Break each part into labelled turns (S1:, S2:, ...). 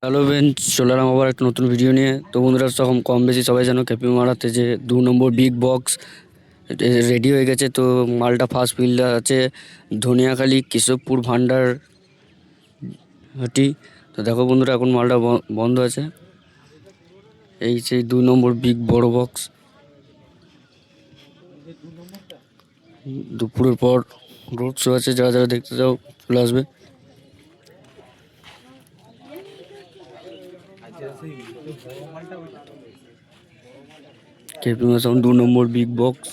S1: Hello bench, চলে এলাম আবার একটা নতুন ভিডিও নিয়ে। তো বন্ধুরা, তখন কম বেশি সবাই জানো কেপি মারাতে যে 2 নম্বর বিগ বক্স রেডি হয়ে গেছে। তো মালটা ফার্স্ট ফিল্ডার আছে ধনিয়াখালী কেশবপুর ভান্ডার হাটি। তো দেখো বন্ধুরা, এখন মালটা বন্ধ আছে। এই সেই 2 নম্বর বিগ বড় বক্স। দুপুরের পর রোড শো আছে, যারা যারা দেখতে চাও চলে আসবে। কেপি সাউন্ড 2 নম্বর বিগ বক্স।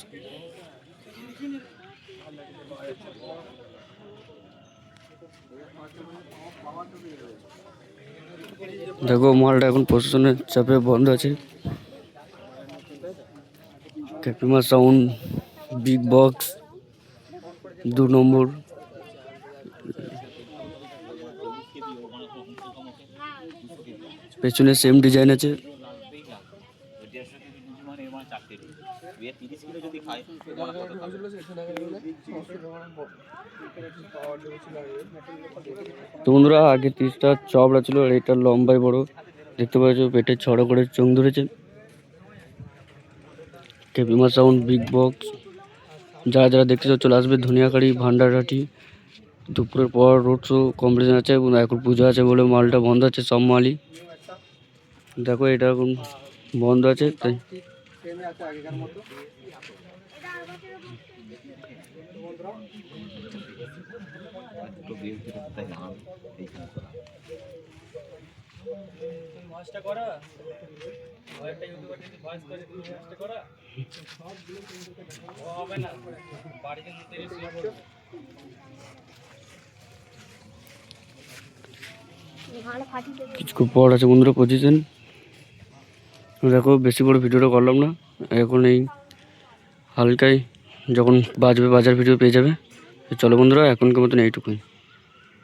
S1: দেখো মালটা এখন প্রশাসনের চাপে বন্ধ আছে। ক্যাপিমা সাউন্ড বিগ বক্স 2 নম্বর। পেছনে সেম ডিজাইন আছে। তো বন্ধুরা, আগে 30টা চবড়া ছিল, আর এটা লম্বাই বড়। দেখতে পাচ্ছ পেটে ছড়া করে চোখ ধরেছে। কেপিমা সাউন্ড বিগ বক্স। যারা যারা দেখতে চাও চলে আসবে ধনিয়াখালী ভান্ডারহাটি। দুপুরের পর রোড শো কম্পিটিশন আছে এবং এখন পুজো আছে বলে মালটা বন্ধ আছে সব মালই। দেখো এটা এখন বন্ধ আছে তাই। কিছু পর আছে বন্ধুরা পজিশন। দেখো বেশি বড় ভিডিওটা করলাম না, এখন এই হালকাই যখন বাজবে বাজার ভিডিও পেয়ে যাবে। চলো বন্ধুরা, এখনকার মতন এইটুকুই।